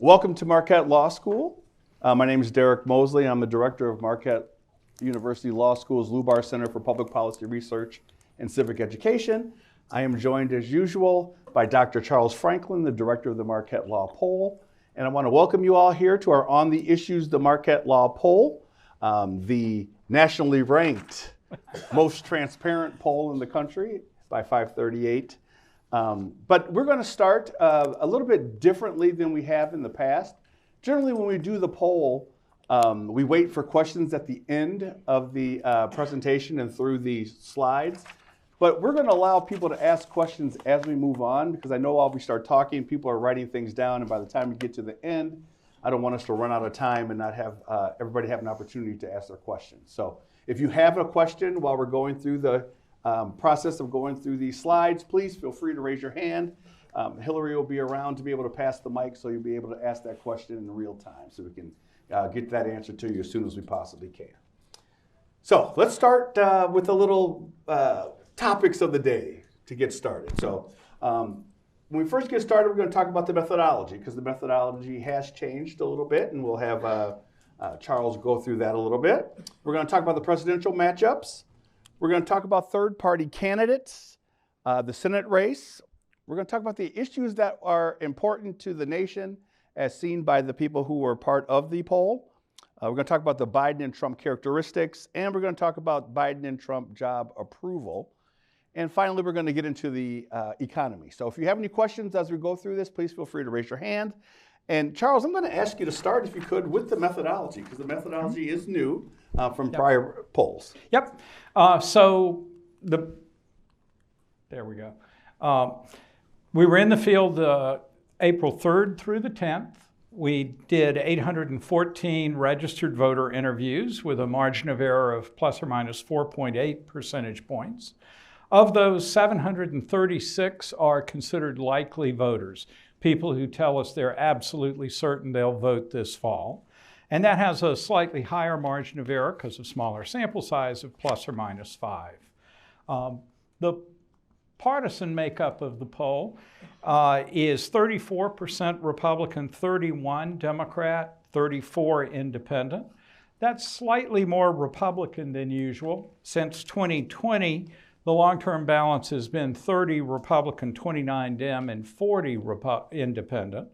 Welcome to Marquette Law School. My name is Derek Mosley. I'm the director of Marquette University Law School's Lubar Center for Public Policy Research and Civic Education. I am joined as usual by Dr. Charles Franklin, the director of the Marquette Law Poll. And I want to welcome you all here to our On the Issues, the Marquette Law Poll, the nationally ranked most transparent poll in the country by 538. But we're going to start a little bit differently than we have in the past. Generally, when we do the poll, we wait for questions at the end of the presentation and through the slides. But we're going to allow people to ask questions as we move on, because I know while we start talking, people are writing things down, and by the time we get to the end, I don't want us to run out of time and not have everybody have an opportunity to ask their questions. So if you have a question while we're going through the process of going through these slides, please feel free to raise your hand. Hillary will be around to be able to pass the mic, so you'll be able to ask that question in real time, so we can get that answer to you as soon as we possibly can. So let's start with a little topics of the day to get started. So when we first get started, we're going to talk about the methodology, because the methodology has changed a little bit, and we'll have Charles go through that a little bit. We're going to talk about the presidential matchups. We're going to talk about third-party candidates, the Senate race. We're going to talk about the issues that are important to the nation as seen by the people who were part of the poll. We're going to talk about the Biden and Trump characteristics, and we're going to talk about Biden and Trump job approval. And finally, we're going to get into the economy. So if you have any questions as we go through this, please feel free to raise your hand. And Charles, I'm going to ask you to start, if you could, with the methodology, because the methodology is new from prior polls. Yep. There we go. We were in the field April 3rd through the 10th. We did 814 registered voter interviews with a margin of error of plus or minus 4.8 percentage points. Of those, 736 are considered likely voters, people who tell us they're absolutely certain they'll vote this fall. And that has a slightly higher margin of error because of smaller sample size of plus or minus 5. The partisan makeup of the poll is 34% Republican, 31 Democrat, 34 Independent. That's slightly more Republican than usual. Since 2020, the long-term balance has been 30 Republican, 29 Dem, and 40 Independent.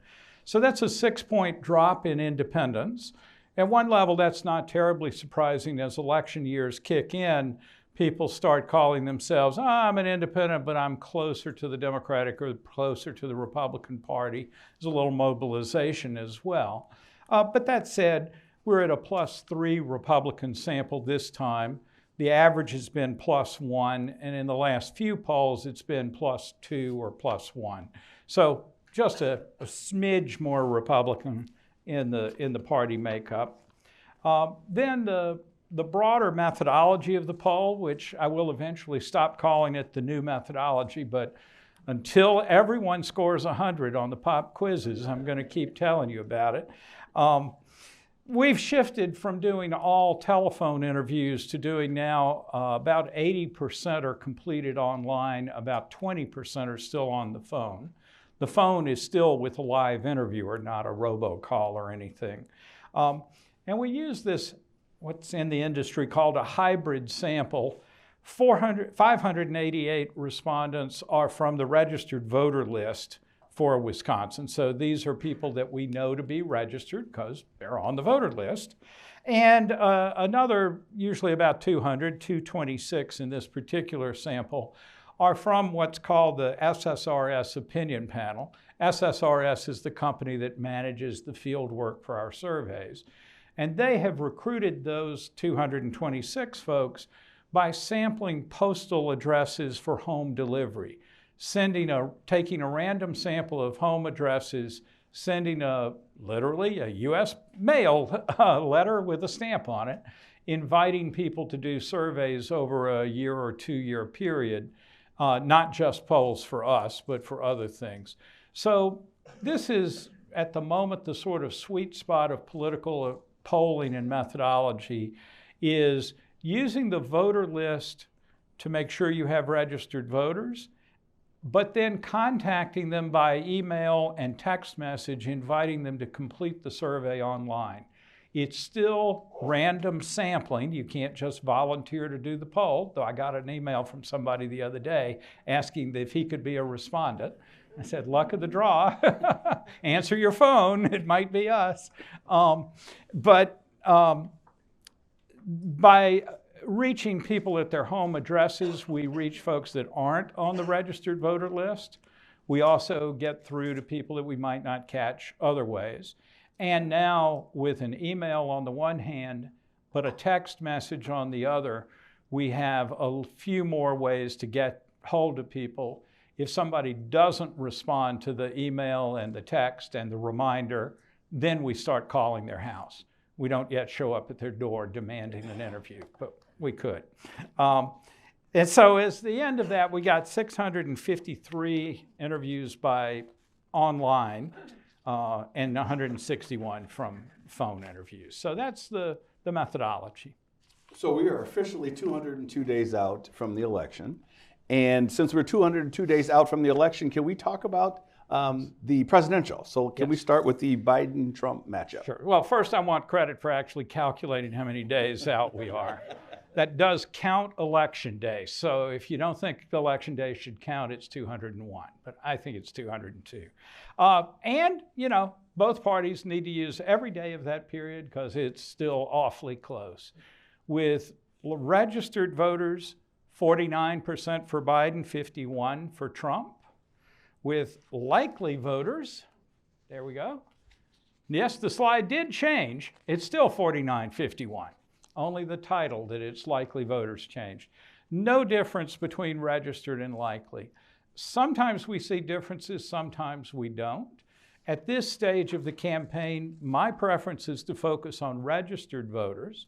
So that's a 6-point drop in independents. At one level, that's not terribly surprising. As election years kick in, people start calling themselves, I'm an independent, but I'm closer to the Democratic or closer to the Republican Party. There's a little mobilization as well. But that said, we're at a +3 Republican sample this time. The average has been +1, and in the last few polls, it's been +2 or +1. So just a smidge more Republican in the party makeup. Then the broader methodology of the poll, which I will eventually stop calling it the new methodology, but until everyone scores 100 on the pop quizzes, I'm going to keep telling you about it. We've shifted from doing all telephone interviews to doing now about 80% are completed online, about 20% are still on the phone. The phone is still with a live interviewer, not a robocall or anything. And we use this, what's in the industry called a hybrid sample. 588 respondents are from the registered voter list for Wisconsin. So these are people that we know to be registered because they're on the voter list. And another, usually about 226 in this particular sample, are from what's called the SSRS opinion panel. SSRS is the company that manages the field work for our surveys. And they have recruited those 226 folks by sampling postal addresses for home delivery, taking a random sample of home addresses, sending literally a U.S. mail letter with a stamp on it, inviting people to do surveys over a year or 2-year period, not just polls for us, but for other things. So this is, at the moment, the sort of sweet spot of political polling and methodology is using the voter list to make sure you have registered voters, but then contacting them by email and text message, inviting them to complete the survey online. It's still random sampling. You can't just volunteer to do the poll, though I got an email from somebody the other day asking if he could be a respondent. I said, luck of the draw. Answer your phone. It might be us. By reaching people at their home addresses, we reach folks that aren't on the registered voter list. We also get through to people that we might not catch other ways. And now with an email on the one hand, but a text message on the other, we have a few more ways to get hold of people. If somebody doesn't respond to the email and the text and the reminder, then we start calling their house. We don't yet show up at their door demanding an interview, but we could. And so as the end of that, we got 653 interviews by online and 161 from phone interviews. So that's the methodology. So we are officially 202 days out from the election. And since we're 202 days out from the election, can we talk about the presidential? So can we start with the Biden-Trump matchup? Sure. Well, first I want credit for actually calculating how many days out we are. That does count election day. So if you don't think election day should count, it's 201. But I think it's 202. And, you know, both parties need to use every day of that period because it's still awfully close. With registered voters, 49% for Biden, 51% for Trump. With likely voters, there we go. Yes, the slide did change. It's still 49-51. Only the title that it's likely voters changed. No difference between registered and likely. Sometimes we see differences, sometimes we don't. At this stage of the campaign, my preference is to focus on registered voters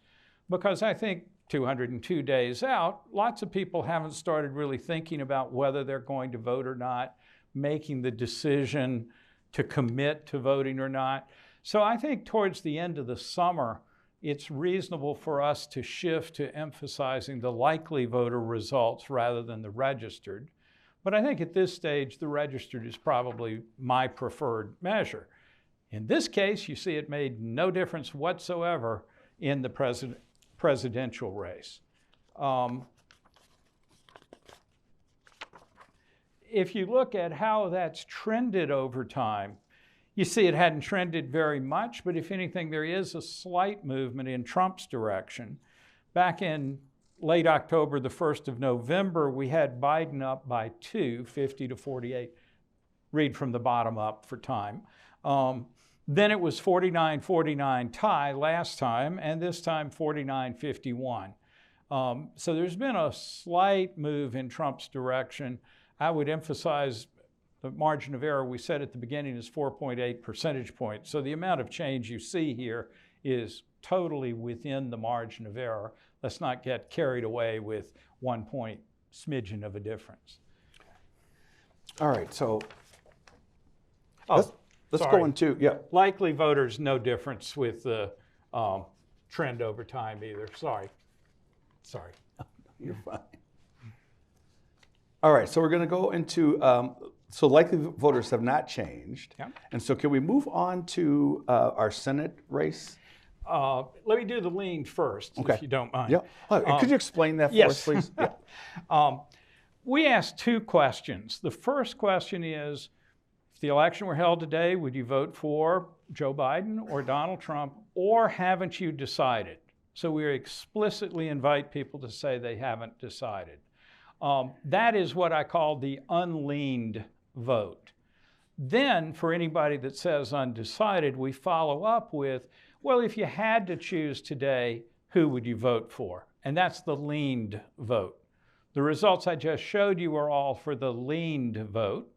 because I think 202 days out, lots of people haven't started really thinking about whether they're going to vote or not, making the decision to commit to voting or not. So I think towards the end of the summer, it's reasonable for us to shift to emphasizing the likely voter results rather than the registered. But I think at this stage, the registered is probably my preferred measure. In this case, you see it made no difference whatsoever in the presidential race. If you look at how that's trended over time, you see it hadn't trended very much, but if anything, there is a slight movement in Trump's direction. Back in late October, the 1st of November, we had Biden up by 2, 50-48. Read from the bottom up for time. Then it was 49-49 tie last time, and this time 49-51. So there's been a slight move in Trump's direction. I would emphasize the margin of error we said at the beginning is 4.8 percentage points. So the amount of change you see here is totally within the margin of error. Let's not get carried away with 1 point smidgen of a difference. All right, so let's go into, likely voters, no difference with the trend over time either. Sorry. You're fine. All right, so we're going to go into, so likely voters have not changed. Yeah. And so can we move on to our Senate race? Let me do the lean first, if you don't mind. Yeah. Could you explain that for us, please? Yeah. We asked 2 questions. The first question is, if the election were held today, would you vote for Joe Biden or Donald Trump, or haven't you decided? So we explicitly invite people to say they haven't decided. That is what I call the unleaned vote. Then, for anybody that says undecided, we follow up with, well, if you had to choose today, who would you vote for? And that's the leaned vote. The results I just showed you are all for the leaned vote.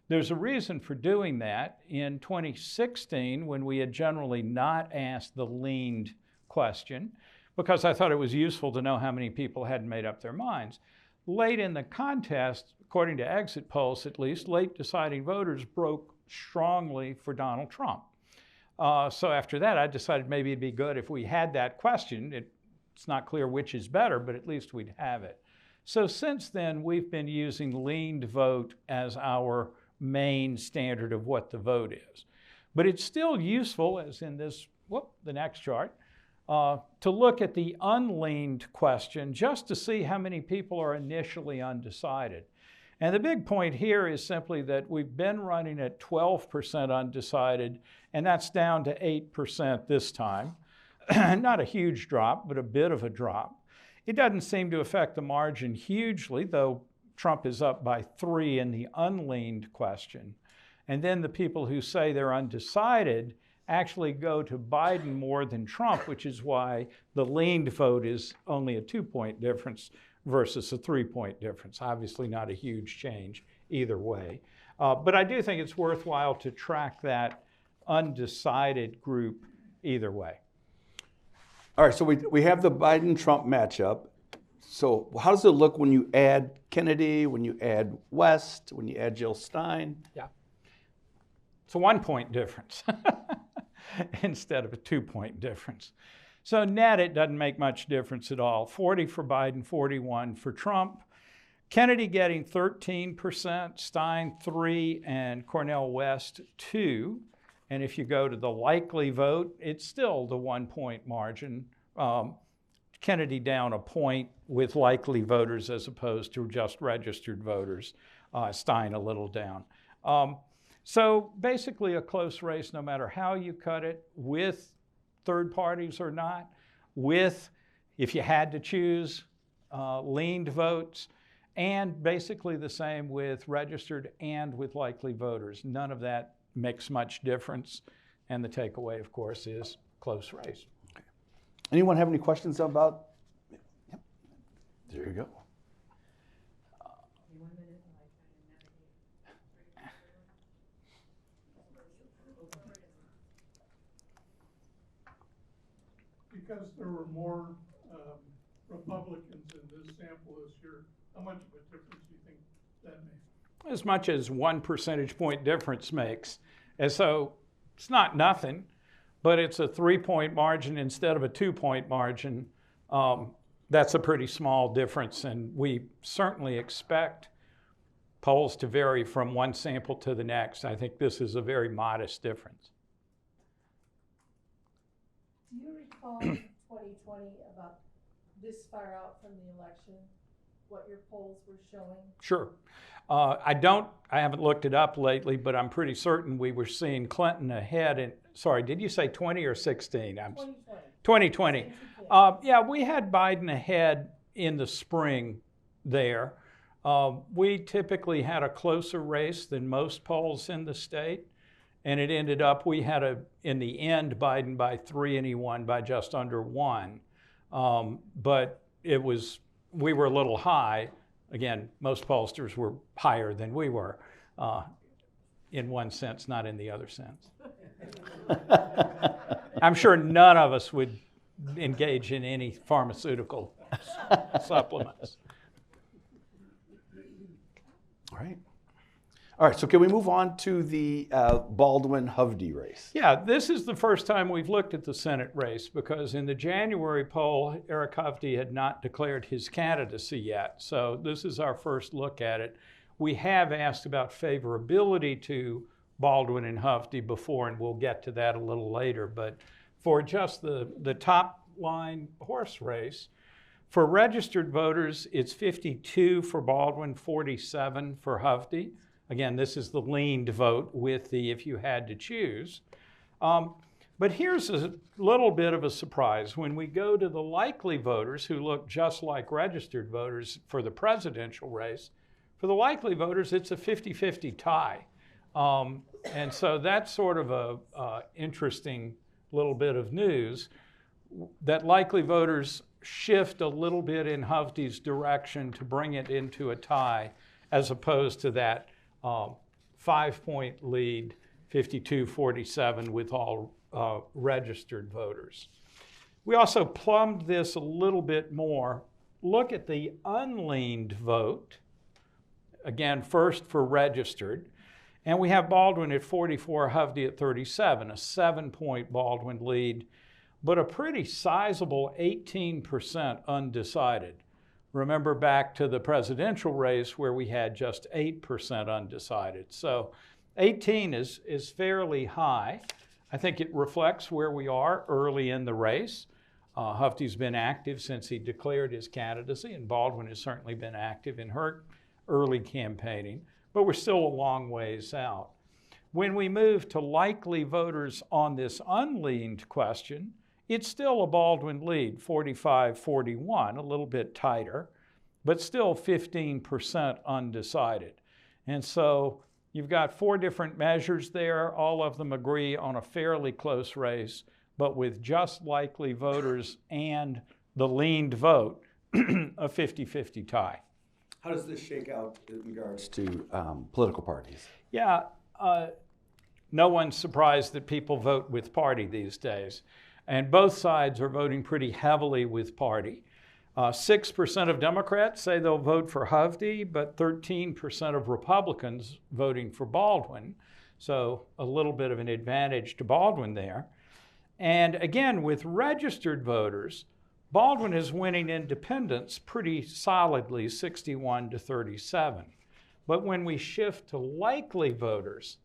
There's a reason for doing that. In 2016, when we had generally not asked the leaned question, because I thought it was useful to know how many people hadn't made up their minds. Late in the contest, according to exit polls at least, late deciding voters broke strongly for Donald Trump. So after that, I decided maybe it'd be good if we had that question. It's not clear which is better, but at least we'd have it. So since then, we've been using leaned vote as our main standard of what the vote is. But it's still useful, as in this, the next chart, to look at the unleaned question just to see how many people are initially undecided. And the big point here is simply that we've been running at 12% undecided, and that's down to 8% this time. Not a huge drop, but a bit of a drop. It doesn't seem to affect the margin hugely, though Trump is up by 3 in the unleaned question. And then the people who say they're undecided actually go to Biden more than Trump, which is why the leaned vote is only a 2-point difference versus a 3-point difference. Obviously not a huge change either way. But I do think it's worthwhile to track that undecided group either way. All right, so we have the Biden-Trump matchup. So how does it look when you add Kennedy, when you add West, when you add Jill Stein? Yeah. It's a 1-point difference instead of a 2-point difference. So net, it doesn't make much difference at all. 40 for Biden, 41 for Trump. Kennedy getting 13%, Stein 3, and Cornel West 2. And if you go to the likely vote, it's still the 1-point margin. Kennedy down a point with likely voters as opposed to just registered voters. Stein a little down. So basically a close race no matter how you cut it, with third parties or not, with, if you had to choose, leaned votes, and basically the same with registered and with likely voters. None of that makes much difference. And the takeaway, of course, is close race. Okay. Anyone have any questions about? Yep. There you go. Because there were more Republicans in this sample this year, how much of a difference do you think that made? As much as 1 percentage point difference makes. And so it's not nothing, but it's a 3-point margin instead of a 2-point margin. That's a pretty small difference, and we certainly expect polls to vary from one sample to the next. I think this is a very modest difference. Do you recall 2020, about this far out from the election, what your polls were showing? Sure. I haven't looked it up lately, but I'm pretty certain we were seeing Clinton ahead in, sorry, did you say 20 or 16? 2020. Yeah, we had Biden ahead in the spring there. We typically had a closer race than most polls in the state. And it ended up, we had in the end, Biden by 3 and he won by just under 1. But we were a little high. Again, most pollsters were higher than we were in one sense, not in the other sense. I'm sure none of us would engage in any pharmaceutical supplements. All right. All right, so can we move on to the Baldwin-Hovde race? Yeah, this is the first time we've looked at the Senate race because in the January poll, Eric Hovde had not declared his candidacy yet. So this is our first look at it. We have asked about favorability to Baldwin and Hovde before, and we'll get to that a little later. But for just the top line horse race, for registered voters, it's 52 for Baldwin, 47 for Hovde. Again, this is the leaned vote with the if you had to choose. But here's a little bit of a surprise. When we go to the likely voters who look just like registered voters for the presidential race, for the likely voters, it's a 50-50 tie. And so that's sort of a interesting little bit of news that likely voters shift a little bit in Hovde's direction to bring it into a tie as opposed to that 5-point lead, 52-47 with all registered voters. We also plumbed this a little bit more. Look at the unleaned vote, again, first for registered, and we have Baldwin at 44, Hovde at 37, a 7-point Baldwin lead, but a pretty sizable 18% undecided. Remember back to the presidential race where we had just 8% undecided. So 18 is fairly high. I think it reflects where we are early in the race. Hovde's been active since he declared his candidacy, and Baldwin has certainly been active in her early campaigning, but we're still a long ways out. When we move to likely voters on this unleaned question, it's still a Baldwin lead, 45-41, a little bit tighter, but still 15% undecided. And so you've got 4 different measures there. All of them agree on a fairly close race, but with just likely voters and the leaned vote, a 50-50 tie. How does this shake out in regards to political parties? Yeah, no one's surprised that people vote with party these days. And both sides are voting pretty heavily with party. 6% of Democrats say they'll vote for Hovde, but 13% of Republicans voting for Baldwin. So a little bit of an advantage to Baldwin there. And again, with registered voters, Baldwin is winning independents pretty solidly, 61-37. But when we shift to likely voters,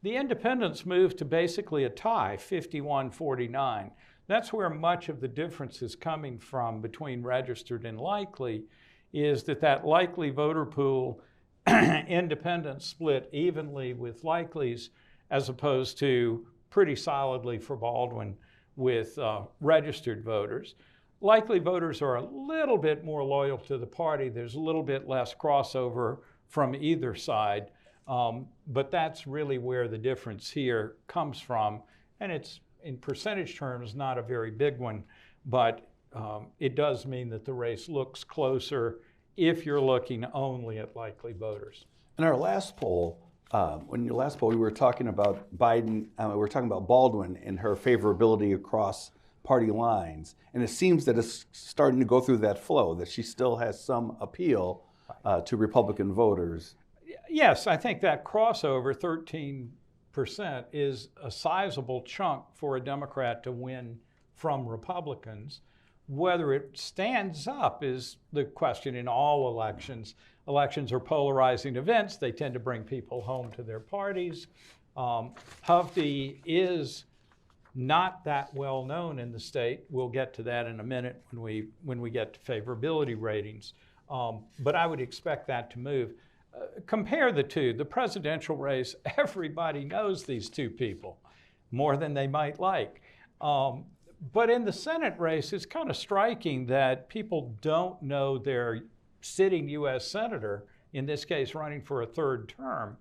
the independents move to basically a tie, 51-49. That's where much of the difference is coming from between registered and likely, is that likely voter pool, independents split evenly with likelies, as opposed to pretty solidly for Baldwin with registered voters. Likely voters are a little bit more loyal to the party. There's a little bit less crossover from either side, but that's really where the difference here comes from. And it's, in percentage terms, not a very big one, but it does mean that the race looks closer if you're looking only at likely voters. In our last poll, we were talking about Biden, we were talking about Baldwin and her favorability across party lines. And it seems that it's starting to go through that flow, that she still has some appeal to Republican voters. Yes, I think that crossover, 13%, is a sizable chunk for a Democrat to win from Republicans. Whether it stands up is the question in all elections. Elections are polarizing events. They tend to bring people home to their parties. Hovde is not that well known in the state. We'll get to that in a minute when we get to favorability ratings. But I would expect that to move. Compare the two. The presidential race, everybody knows these two people more than they might like. But in the Senate race, it's kind of striking that people don't know their sitting U.S. senator, in this case running for a third term.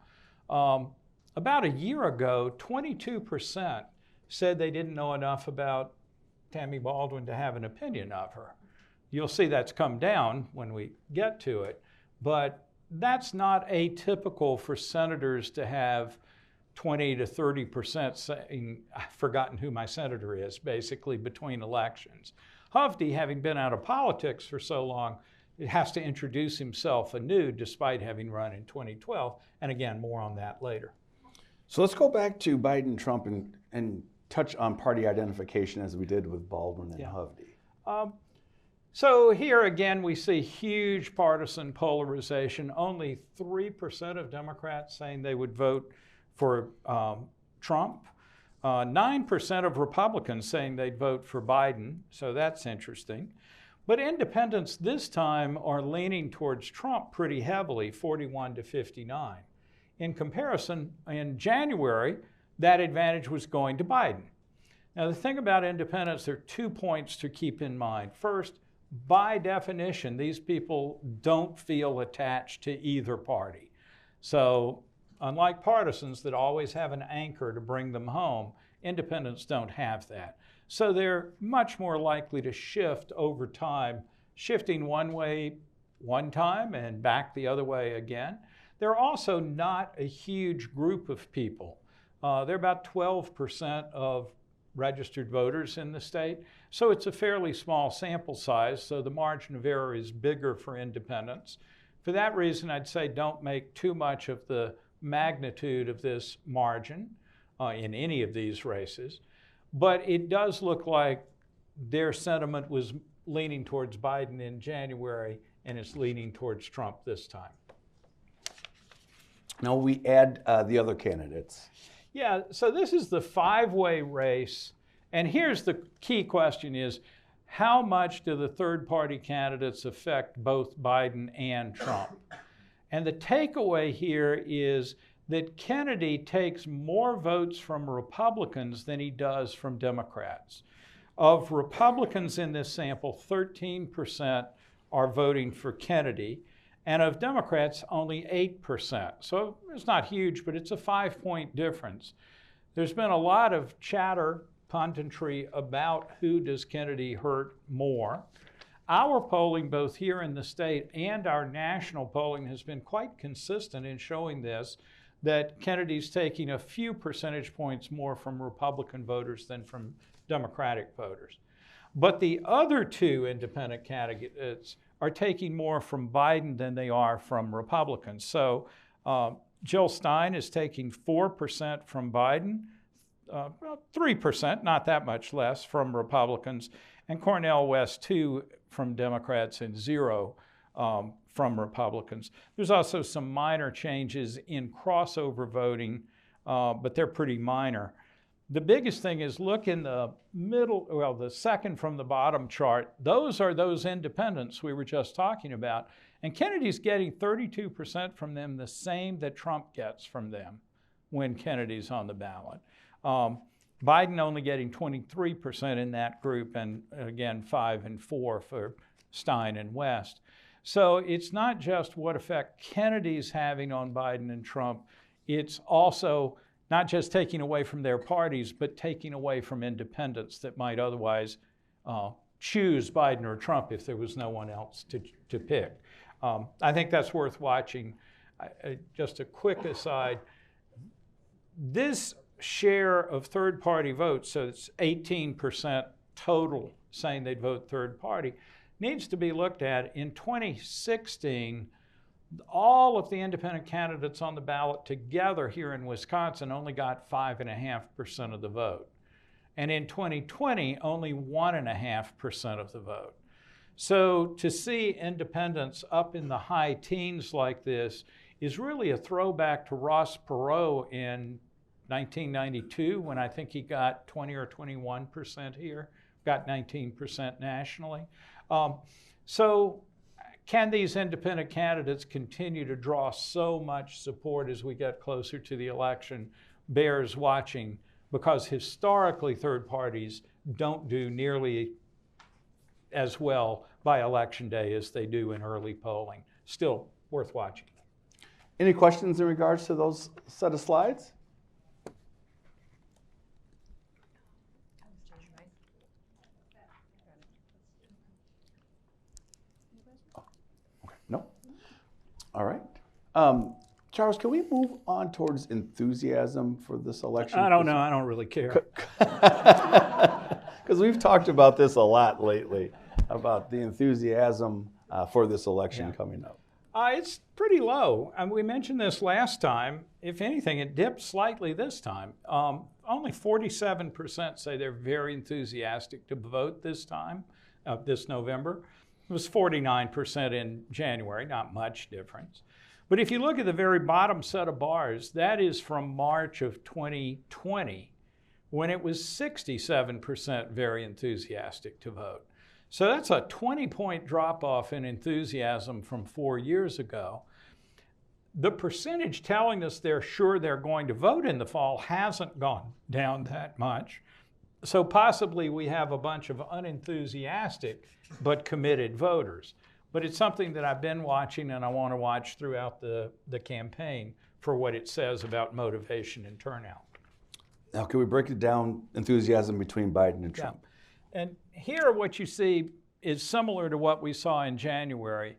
About a year ago, 22% said they didn't know enough about Tammy Baldwin to have an opinion of her. You'll see that's come down when we get to it, but that's not atypical for senators to have 20 to 30% saying, I've forgotten who my senator is, basically, between elections. Hovde, having been out of politics for so long, it has to introduce himself anew despite having run in 2012. And again, more on that later. So let's go back to Biden-Trump and touch on party identification as we did with Baldwin and Hovde. So here again, we see huge partisan polarization. Only 3% of Democrats saying they would vote for Trump. 9% of Republicans saying they'd vote for Biden, so that's interesting. But independents this time are leaning towards Trump pretty heavily, 41-59. In comparison, in January, that advantage was going to Biden. Now, the thing about independents, there are 2 points to keep in mind. First, by definition, these people don't feel attached to either party. So, unlike partisans that always have an anchor to bring them home, independents don't have that. So they're much more likely to shift over time, shifting one way one time and back the other way again. They're also not a huge group of people. They're about 12% of registered voters in the state. So it's a fairly small sample size, so the margin of error is bigger for independents. For that reason, I'd say don't make too much of the magnitude of this margin in any of these races. But it does look like their sentiment was leaning towards Biden in January, and is leaning towards Trump this time. Now we add the other candidates. Yeah, so this is the five-way race, and here's the key question is, how much do the third-party candidates affect both Biden and Trump? And the takeaway here is that Kennedy takes more votes from Republicans than he does from Democrats. Of Republicans in this sample, 13% are voting for Kennedy, and of Democrats, only 8%. So it's not huge, but it's a 5-point difference. There's been a lot of chatter, punditry about who does Kennedy hurt more. Our polling, both here in the state and our national polling, has been quite consistent in showing this, that Kennedy's taking a few percentage points more from Republican voters than from Democratic voters. But the other two independent candidates are taking more from Biden than they are from Republicans. So Jill Stein is taking 4% from Biden, 3%, not that much less, from Republicans, and Cornel West 2 from Democrats and 0 from Republicans. There's also some minor changes in crossover voting, but they're pretty minor. The biggest thing is look in the middle, well, the second from the bottom chart. Those are those independents we were just talking about. And Kennedy's getting 32% from them, the same that Trump gets from them when Kennedy's on the ballot. Biden only getting 23% in that group, and again, 5 and 4 for Stein and West. So it's not just what effect Kennedy's having on Biden and Trump, it's also not just taking away from their parties, but taking away from independents that might otherwise choose Biden or Trump if there was no one else to pick. I think that's worth watching. Just a quick aside, this share of third-party votes, so it's 18% total saying they'd vote third party, needs to be looked at. In 2016, all of the independent candidates on the ballot together here in Wisconsin only got 5.5% of the vote. And in 2020, only 1.5% of the vote. So to see independents up in the high teens like this is really a throwback to Ross Perot in 1992, when I think he got 20 or 21% here, got 19% nationally. So can these independent candidates continue to draw so much support as we get closer to the election? Bears watching, because historically third parties don't do nearly as well by election day as they do in early polling. Still worth watching. Any questions in regards to those set of slides? No? All right. Charles, can we move on towards enthusiasm for this election? I don't know. I don't really care. Because we've talked about this a lot lately, about the enthusiasm for this election coming up. It's pretty low. We mentioned this last time. If anything, it dipped slightly this time. Only 47% say they're very enthusiastic to vote this time, this November. It was 49% in January, not much difference. But if you look at the very bottom set of bars, that is from March of 2020, when it was 67% very enthusiastic to vote. So that's a 20-point drop-off in enthusiasm from 4 years ago. The percentage telling us they're sure they're going to vote in the fall hasn't gone down that much. So possibly we have a bunch of unenthusiastic but committed voters. But it's something that I've been watching, and I want to watch throughout the campaign for what it says about motivation and turnout. Now, can we break it down, enthusiasm between Biden and Trump? Yeah. And here what you see is similar to what we saw in January.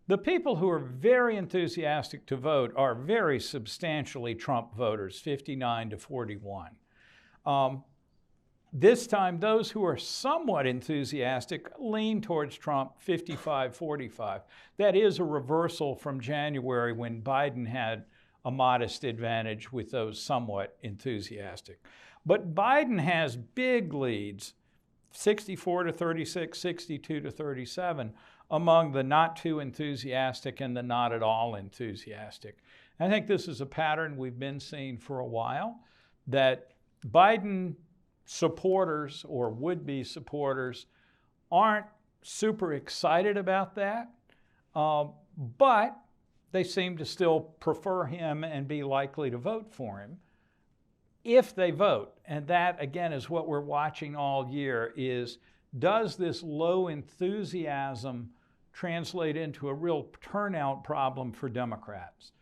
The people who are very enthusiastic to vote are very substantially Trump voters, 59 to 41. This time, those who are somewhat enthusiastic lean towards Trump, 55-45. That is a reversal from January, when Biden had a modest advantage with those somewhat enthusiastic. But Biden has big leads, 64 to 36, 62 to 37, among the not too enthusiastic and the not at all enthusiastic. I think this is a pattern we've been seeing for a while, that Biden supporters or would-be supporters aren't super excited about that, but they seem to still prefer him and be likely to vote for him if they vote. And that, again, is what we're watching all year, is does this low enthusiasm translate into a real turnout problem for Democrats?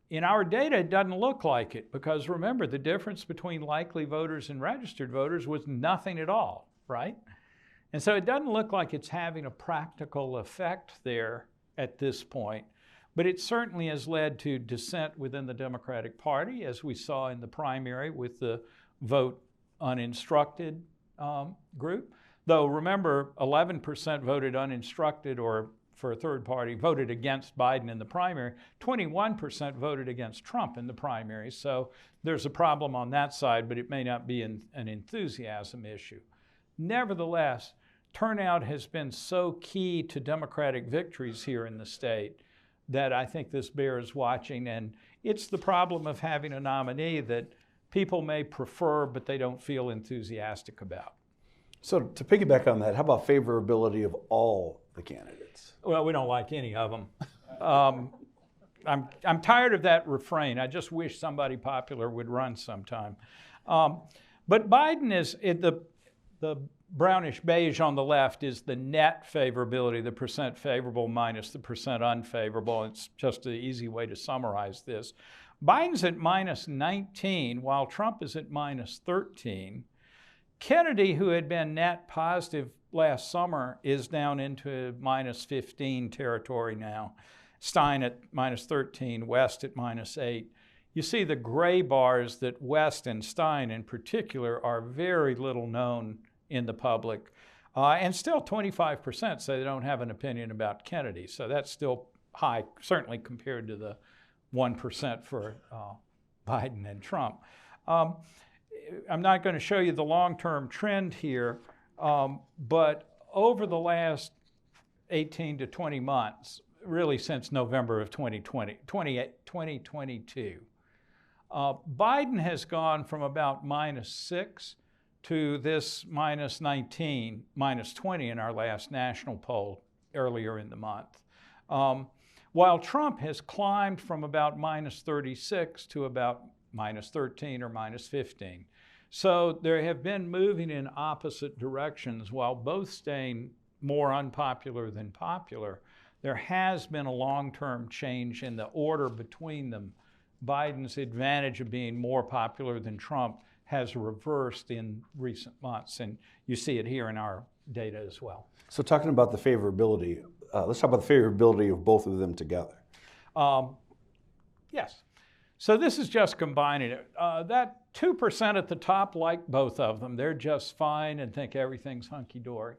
In our data, it doesn't look like it, because remember, the difference between likely voters and registered voters was nothing at all, right? And so it doesn't look like it's having a practical effect there at this point, but it certainly has led to dissent within the Democratic Party, as we saw in the primary with the vote uninstructed group. Though remember, 11% voted uninstructed, or for a third party, voted against Biden in the primary. 21% voted against Trump in the primary. So there's a problem on that side, but it may not be an enthusiasm issue. Nevertheless, turnout has been so key to Democratic victories here in the state that I think this bears watching. And it's the problem of having a nominee that people may prefer, but they don't feel enthusiastic about. So to piggyback on that, how about favorability of all the candidates? Well, we don't like any of them. I'm tired of that refrain. I just wish somebody popular would run sometime. But Biden is, the brownish beige on the left is the net favorability, the percent favorable minus the percent unfavorable. It's just an easy way to summarize this. Biden's at minus 19, while Trump is at minus 13. Kennedy, who had been net positive last summer, is down into minus 15 territory now. Stein at minus 13, West at minus 8. You see the gray bars that West and Stein in particular are very little known in the public. And still 25% say they don't have an opinion about Kennedy. So that's still high, certainly compared to the 1% for Biden and Trump. I'm not going to show you the long-term trend here, but over the last 18 to 20 months, really since November of 2022, Biden has gone from about minus 6 to this minus 19, minus 20 in our last national poll earlier in the month. While Trump has climbed from about minus 36 to about minus 13 or minus 15. So there have been moving in opposite directions. While both staying more unpopular than popular, there has been a long-term change in the order between them. Biden's advantage of being more popular than Trump has reversed in recent months, and you see it here in our data as well. So talking about the favorability, let's talk about the favorability of both of them together. Yes. So this is just combining it. That 2% at the top like both of them. They're just fine and think everything's hunky-dory.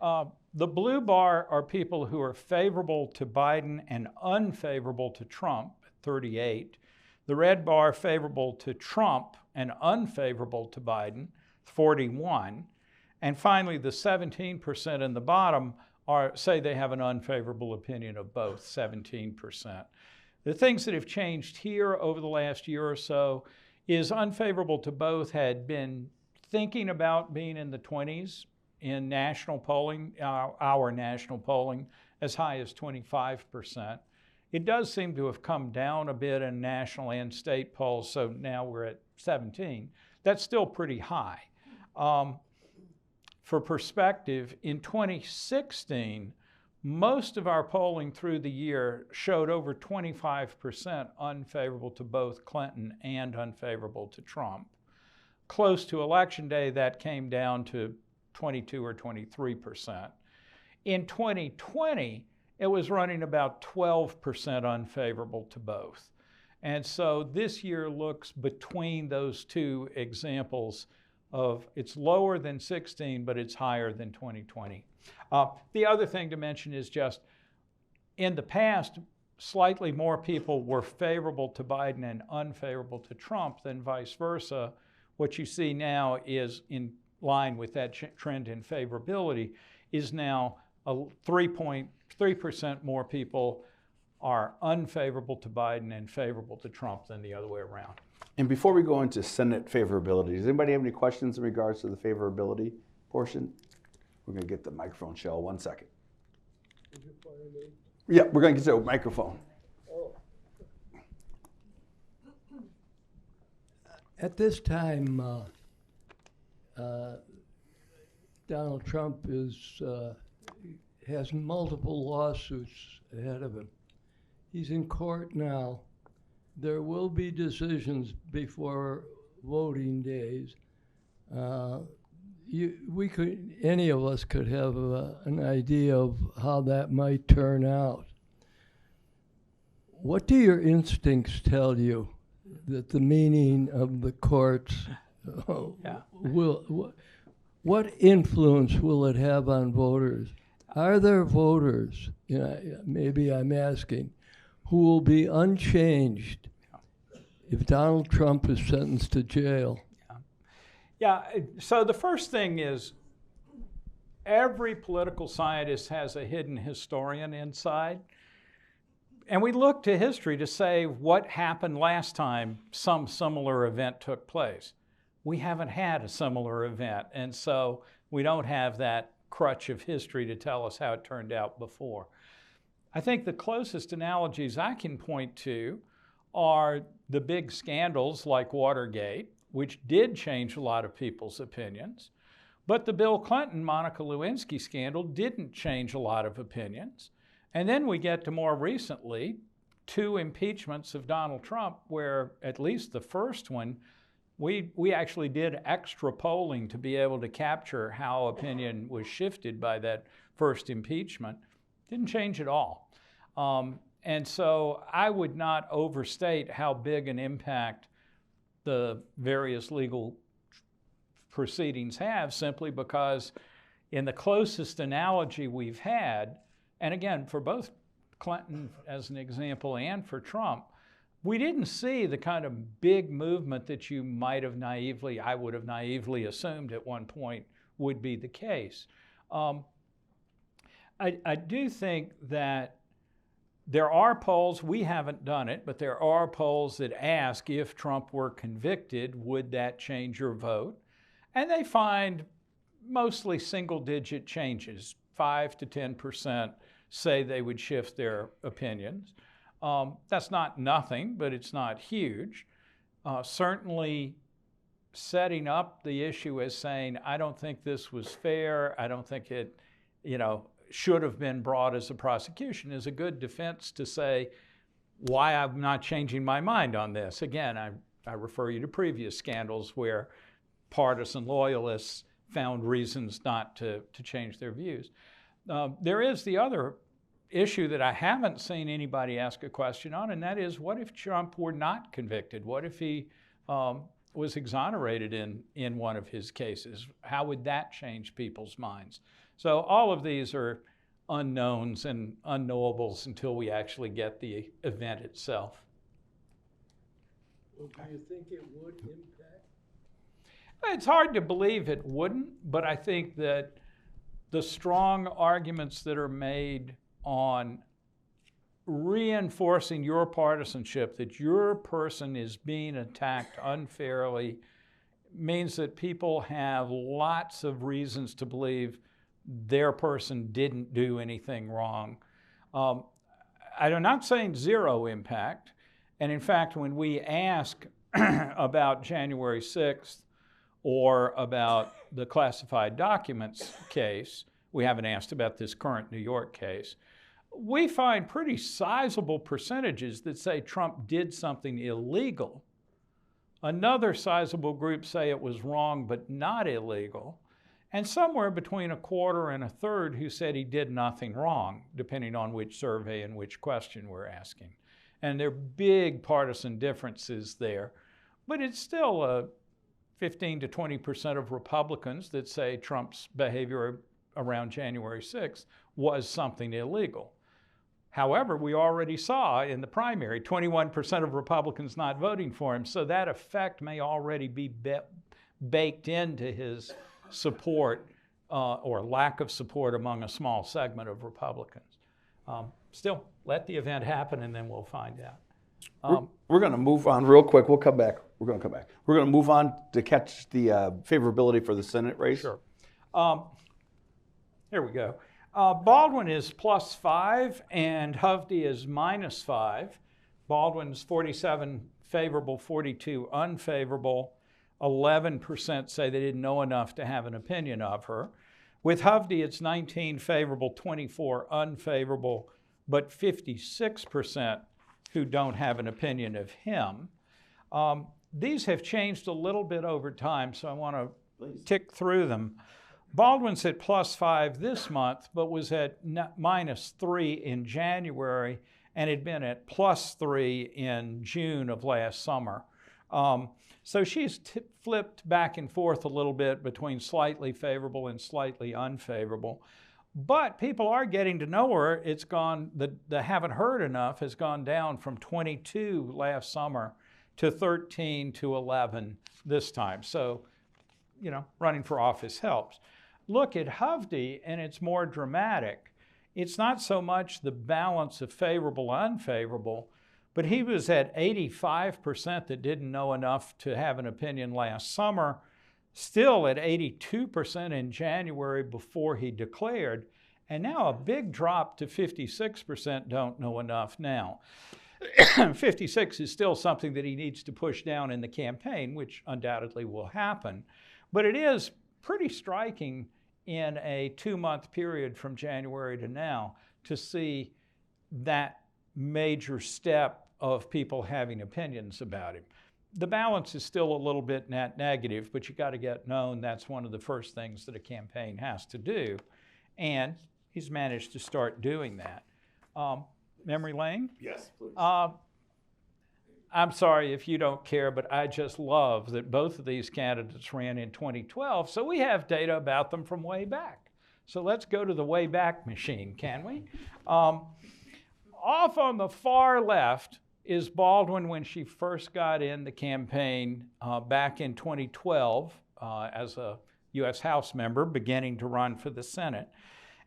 The blue bar are people who are favorable to Biden and unfavorable to Trump, 38. The red bar favorable to Trump and unfavorable to Biden, 41. And finally, the 17% in the bottom say they have an unfavorable opinion of both, 17%. The things that have changed here over the last year or so is unfavorable to both had been thinking about being in the 20s in national polling, our national polling, as high as 25%. It does seem to have come down a bit in national and state polls, so now we're at 17. That's still pretty high. For perspective, in 2016, most of our polling through the year showed over 25% unfavorable to both Clinton and unfavorable to Trump. Close to Election Day, that came down to 22 or 23%. In 2020, it was running about 12% unfavorable to both. And so this year looks between those two examples of it's lower than 16, but it's higher than 2020. The other thing to mention is just in the past, slightly more people were favorable to Biden and unfavorable to Trump than vice versa. What you see now is in line with that trend in favorability is now 3.3% more people are unfavorable to Biden and favorable to Trump than the other way around. And before we go into Senate favorability, does anybody have any questions in regards to the favorability portion? We're going to get the microphone, Shell. 1 second. Did you find me? Yeah, we're going to get the microphone. Oh. At this time, Donald Trump has multiple lawsuits ahead of him. He's in court now. There will be decisions before voting days. Any of us could have an idea of how that might turn out. What do your instincts tell you that the meaning of the courts what influence will it have on voters? Are there voters, maybe I'm asking, who will be unchanged if Donald Trump is sentenced to jail? Yeah, so the first thing is every political scientist has a hidden historian inside. And we look to history to say what happened last time some similar event took place. We haven't had a similar event, and so we don't have that crutch of history to tell us how it turned out before. I think the closest analogies I can point to are the big scandals like Watergate, which did change a lot of people's opinions, but the Bill Clinton-Monica Lewinsky scandal didn't change a lot of opinions. And then we get to more recently, 2 impeachments of Donald Trump, where at least the first one, we actually did extra polling to be able to capture how opinion was shifted by that first impeachment. Didn't change at all. And so I would not overstate how big an impact the various legal proceedings have, simply because in the closest analogy we've had, and again, for both Clinton as an example and for Trump, we didn't see the kind of big movement that you might have I would have naively assumed at one point would be the case. I do think that there are polls, we haven't done it, but there are polls that ask if Trump were convicted, would that change your vote? And they find mostly single-digit changes, 5 to 10% say they would shift their opinions. That's not nothing, but it's not huge. Certainly setting up the issue as saying, I don't think this was fair, I don't think it, should have been brought as a prosecution is a good defense to say why I'm not changing my mind on this. Again, I refer you to previous scandals where partisan loyalists found reasons not to change their views. There is the other issue that I haven't seen anybody ask a question on, and that is, what if Trump were not convicted? What if he was exonerated in one of his cases? How would that change people's minds? So all of these are unknowns and unknowables until we actually get the event itself. Well, do you think it would impact? It's hard to believe it wouldn't, but I think that the strong arguments that are made on reinforcing your partisanship, that your person is being attacked unfairly, means that people have lots of reasons to believe their person didn't do anything wrong. I'm not saying zero impact, and in fact, when we ask about January 6th or about the classified documents case, we haven't asked about this current New York case, we find pretty sizable percentages that say Trump did something illegal. Another sizable group say it was wrong but not illegal. And somewhere between a quarter and a third who said he did nothing wrong, depending on which survey and which question we're asking. And there are big partisan differences there. But it's still 15 to 20% of Republicans that say Trump's behavior around January 6th was something illegal. However, we already saw in the primary 21% of Republicans not voting for him, so that effect may already be baked into his support or lack of support among a small segment of Republicans. Still, let the event happen and then we'll find out. We're going to move on real quick. We'll come back. We're going to come back. We're going to move on to catch the favorability for the Senate race. Sure. Here we go. Baldwin is +5 and Hovde is -5. Baldwin's 47 favorable, 42 unfavorable. 11% say they didn't know enough to have an opinion of her. With Hovde, it's 19 favorable, 24 unfavorable, but 56% who don't have an opinion of him. These have changed a little bit over time, so I want to tick through them. Baldwin's at +5 this month, but was at -3 in January and had been at +3 in June of last summer. So she's flipped back and forth a little bit between slightly favorable and slightly unfavorable. But people are getting to know her. It's gone, the haven't heard enough has gone down from 22 last summer to 13 to 11 this time. So, you know, running for office helps. Look at Hovde, and it's more dramatic. It's not so much the balance of favorable and unfavorable, but he was at 85% that didn't know enough to have an opinion last summer, still at 82% in January before he declared, and now a big drop to 56% don't know enough now. 56 is still something that he needs to push down in the campaign, which undoubtedly will happen. But it is pretty striking in a 2-month period from January to now to see that major step of people having opinions about him. The balance is still a little bit net negative, but you got to get known. That's one of the first things that a campaign has to do. And he's managed to start doing that. Memory lane? Yes, please. I'm sorry if you don't care, but I just love that both of these candidates ran in 2012, so we have data about them from way back. So let's go to the way back machine, can we? Off on the far left is Baldwin when she first got in the campaign back in 2012 as a U.S. House member, beginning to run for the Senate.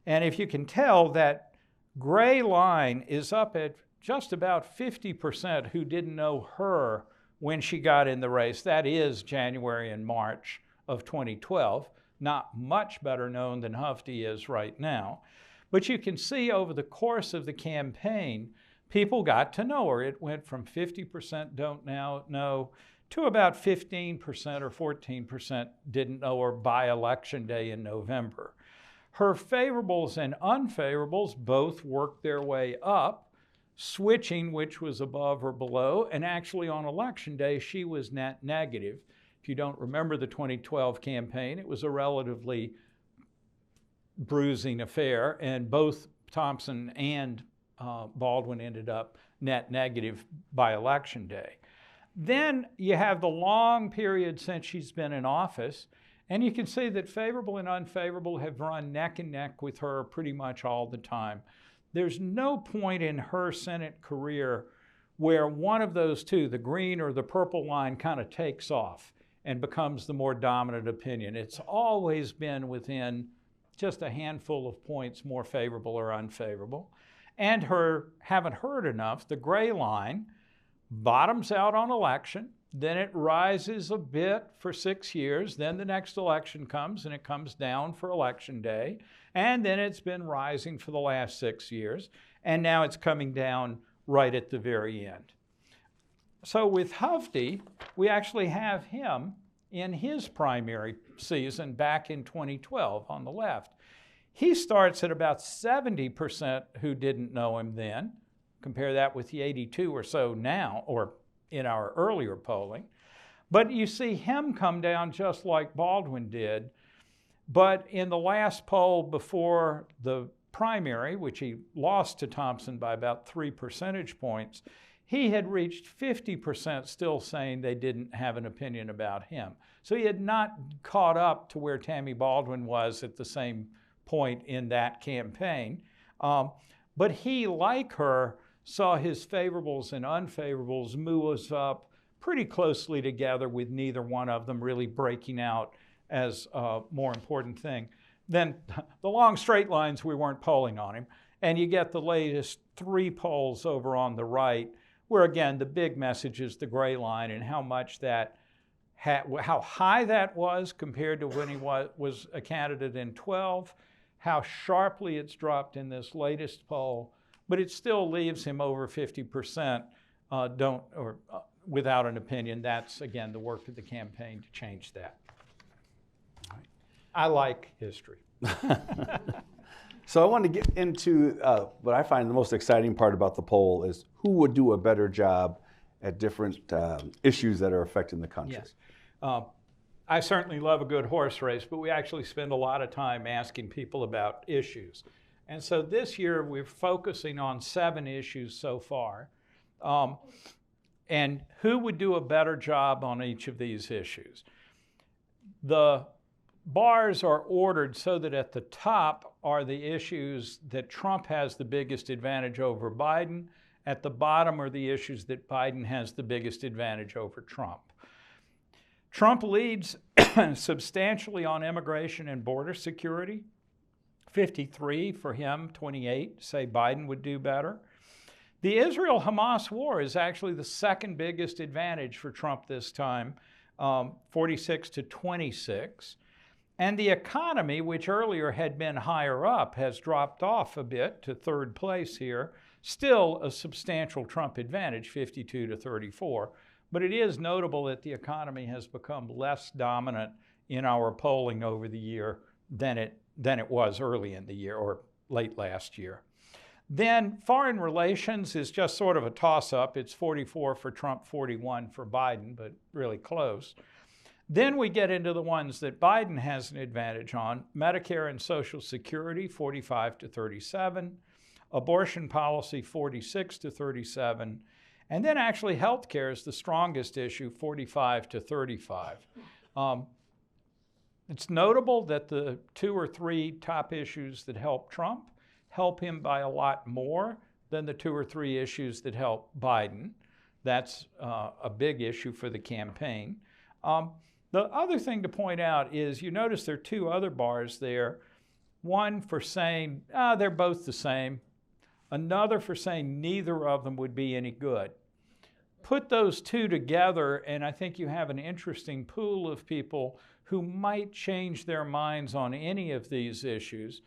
And if you can tell, that gray line is up at just about 50% who didn't know her when she got in the race. That is January and March of 2012. Not much better known than Hovde is right now. But you can see over the course of the campaign, people got to know her. It went from 50% don't now know to about 15% or 14% didn't know her by Election Day in November. Her favorables and unfavorables both worked their way up, switching which was above or below, and actually on Election Day, she was net negative. If you don't remember the 2012 campaign, it was a relatively bruising affair, and both Thompson and Baldwin ended up net negative by Election Day. Then you have the long period since she's been in office, and you can see that favorable and unfavorable have run neck and neck with her pretty much all the time. There's no point in her Senate career where one of those two, the green or the purple line, kind of takes off and becomes the more dominant opinion. It's always been within just a handful of points more favorable or unfavorable. And her haven't heard enough, the gray line, bottoms out on election, then it rises a bit for 6 years, then the next election comes and it comes down for Election Day, and then it's been rising for the last 6 years, and now it's coming down right at the very end. So with Hovde, we actually have him in his primary season back in 2012 on the left. He starts at about 70% who didn't know him then. Compare that with the 82 or so now, or in our earlier polling. But you see him come down just like Baldwin did. But in the last poll before the primary, which he lost to Thompson by about 3 percentage points, he had reached 50% still saying they didn't have an opinion about him. So he had not caught up to where Tammy Baldwin was at the same point in that campaign. But he, like her, saw his favorables and unfavorables move up pretty closely together, with neither one of them really breaking out as a more important thing. then the long straight lines, we weren't polling on him. And you get the latest 3 polls over on the right, where again, the big message is the gray line and how much that, how high that was compared to when he was a candidate in 12, how sharply it's dropped in this latest poll, but it still leaves him over 50% without an opinion. That's, again, the work of the campaign to change that. I like history. So I want to get into what I find the most exciting part about the poll is who would do a better job at different issues that are affecting the country. Yes. I certainly love a good horse race, but we actually spend a lot of time asking people about issues. And so this year we're focusing on 7 issues so far. And who would do a better job on each of these issues? The bars are ordered so that at the top are the issues that Trump has the biggest advantage over Biden. At the bottom are the issues that Biden has the biggest advantage over Trump. Trump leads substantially on immigration and border security. 53 for him, 28 say Biden would do better. The Israel-Hamas war is actually the second biggest advantage for Trump this time, 46 to 26. And the economy, which earlier had been higher up, has dropped off a bit to 3rd place here. Still a substantial Trump advantage, 52 to 34. But it is notable that the economy has become less dominant in our polling over the year than it was early in the year or late last year. Then foreign relations is just sort of a toss-up. It's 44 for Trump, 41 for Biden, but really close. Then we get into the ones that Biden has an advantage on. Medicare and Social Security, 45 to 37. Abortion policy, 46 to 37. And then actually healthcare is the strongest issue, 45 to 35. It's notable that the 2 or 3 top issues that help Trump help him by a lot more than the 2 or 3 issues that help Biden. That's a big issue for the campaign. The other thing to point out is you notice there are 2 other bars there. One for saying, they're both the same. Another for saying neither of them would be any good. Put those 2 together, and I think you have an interesting pool of people who might change their minds on any of these issues.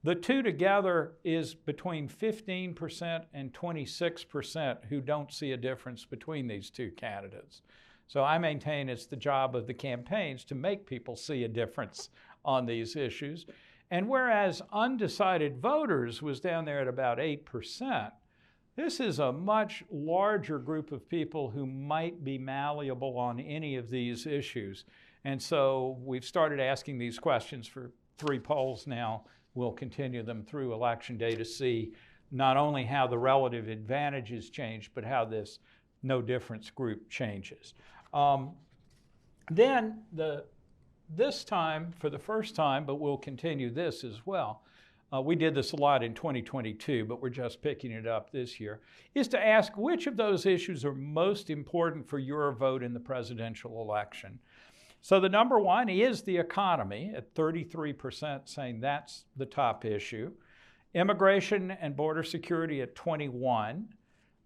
The 2 together is between 15% and 26% who don't see a difference between these 2 candidates. So I maintain it's the job of the campaigns to make people see a difference on these issues. And whereas undecided voters was down there at about 8%, this is a much larger group of people who might be malleable on any of these issues. And so we've started asking these questions for 3 polls now. We'll continue them through Election Day to see not only how the relative advantages change, but how this no difference group changes. Then this time, for the first time, but we'll continue this as well, we did this a lot in 2022, but we're just picking it up this year, is to ask which of those issues are most important for your vote in the presidential election. So the number 1 is the economy at 33% saying that's the top issue. Immigration and border security at 21.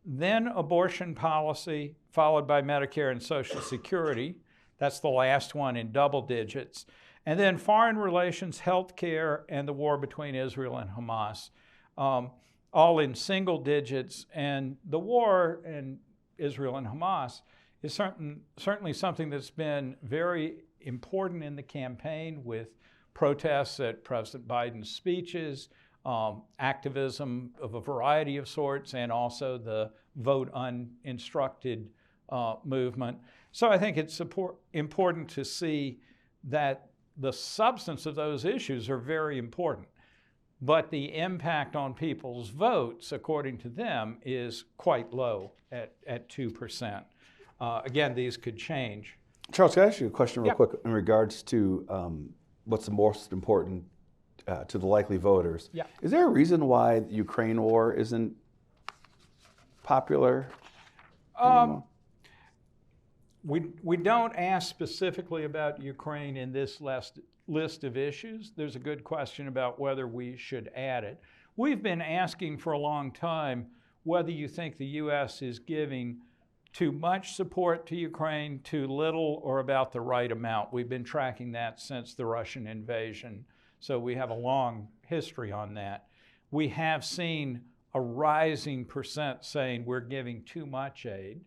Then abortion policy, followed by Medicare and Social Security. That's the last one in double digits. And then foreign relations, healthcare, and the war between Israel and Hamas, all in single digits. And the war in Israel and Hamas is certainly something that's been very important in the campaign with protests at President Biden's speeches, activism of a variety of sorts, and also the vote uninstructed movement. So I think it's important to see that the substance of those issues are very important, but the impact on people's votes, according to them, is quite low at 2%. Again, these could change. Charles, can I ask you a question real quick in regards to what's the most important to the likely voters? Yeah. Is there a reason why the Ukraine war isn't popular anymore? We don't ask specifically about Ukraine in this list of issues, there's a good question about whether we should add it. We've been asking for a long time whether you think the U.S. is giving too much support to Ukraine, too little, or about the right amount. We've been tracking that since the Russian invasion, so we have a long history on that. We have seen a rising percent saying we're giving too much aid,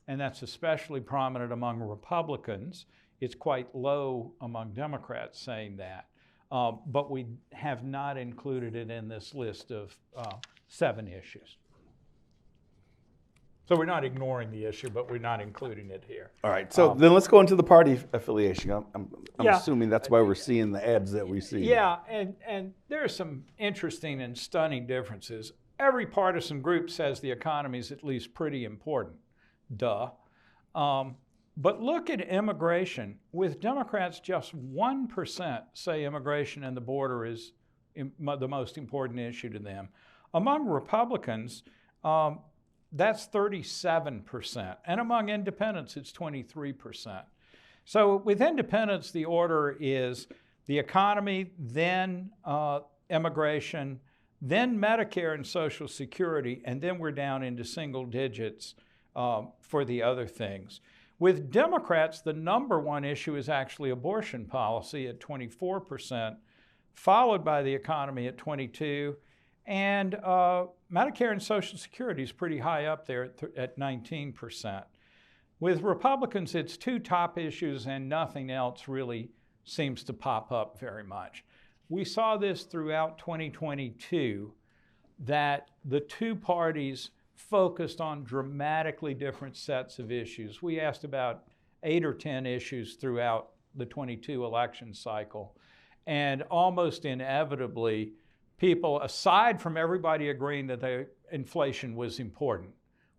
and that's especially prominent among Republicans. It's quite low among Democrats saying that, but we have not included it in this list of 7 issues. So we're not ignoring the issue, but we're not including it here. All right, so then let's go into the party affiliation. I'm Yeah. assuming that's why we're seeing the ads that we see. Yeah, and there are some interesting and stunning differences. Every partisan group says the economy is at least pretty important. Duh. But look at immigration. With Democrats, just 1% say immigration and the border is the most important issue to them. Among Republicans, that's 37%. And among independents, it's 23%. So with independents, the order is the economy, then immigration, then Medicare and Social Security, and then we're down into single digits for the other things. With Democrats, the number one issue is actually abortion policy at 24%, followed by the economy at 22%, and Medicare and Social Security is pretty high up there at 19%. With Republicans, it's 2 top issues and nothing else really seems to pop up very much. We saw this throughout 2022, that the 2 parties focused on dramatically different sets of issues. We asked about 8 or 10 issues throughout the 22 election cycle, and almost inevitably, people, aside from everybody agreeing that the inflation was important,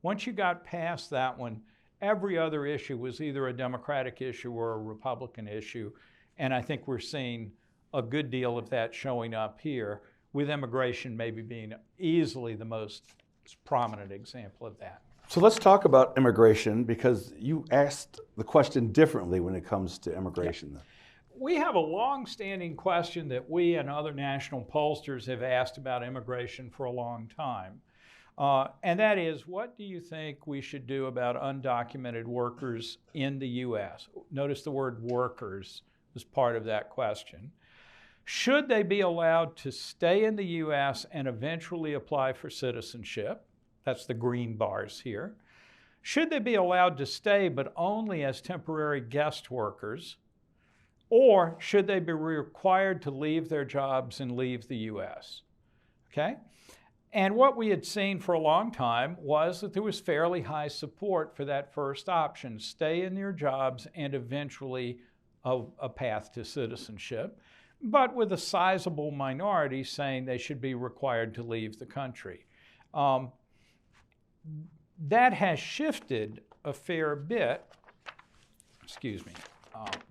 once you got past that one, every other issue was either a Democratic issue or a Republican issue, and I think we're seeing a good deal of that showing up here, with immigration maybe being easily the most prominent example of that. So let's talk about immigration, because you asked the question differently when it comes to immigration. Yeah. We have a long-standing question that we and other national pollsters have asked about immigration for a long time. And that is, what do you think we should do about undocumented workers in the U.S.? Notice the word workers as part of that question. Should they be allowed to stay in the U.S. and eventually apply for citizenship? That's the green bars here. Should they be allowed to stay, but only as temporary guest workers? Or should they be required to leave their jobs and leave the U.S.? Okay? And what we had seen for a long time was that there was fairly high support for that first option, stay in your jobs and eventually a path to citizenship, but with a sizable minority saying they should be required to leave the country. That has shifted a fair bit. Excuse me.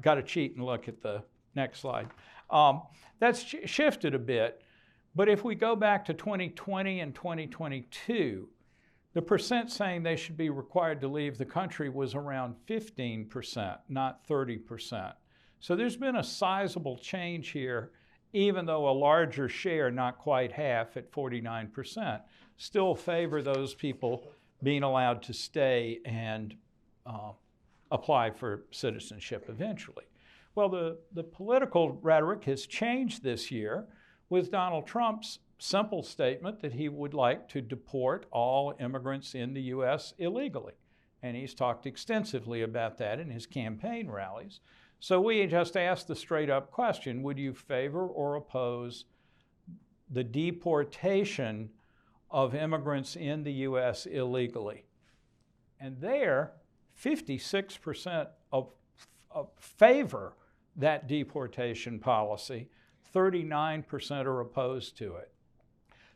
Got to cheat and look at the next slide. That's shifted a bit, but if we go back to 2020 and 2022, the percent saying they should be required to leave the country was around 15%, not 30%. So there's been a sizable change here, even though a larger share, not quite half at 49%, still favor those people being allowed to stay and apply for citizenship eventually. Well, the political rhetoric has changed this year with Donald Trump's simple statement that he would like to deport all immigrants in the U.S. illegally. And he's talked extensively about that in his campaign rallies. So we just asked the straight up question, would you favor or oppose the deportation of immigrants in the U.S. illegally? And there, 56% of favor that deportation policy, 39% are opposed to it.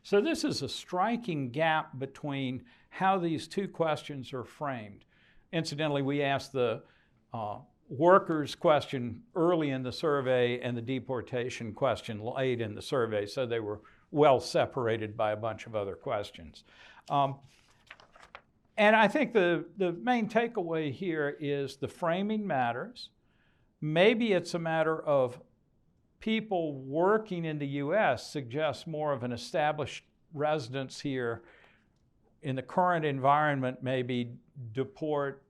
So this is a striking gap between how these 2 questions are framed. Incidentally, we asked the workers question early in the survey and the deportation question late in the survey, so they were well separated by a bunch of other questions. And I think the main takeaway here is the framing matters. Maybe it's a matter of people working in the U.S. suggest more of an established residence here. In the current environment, maybe deport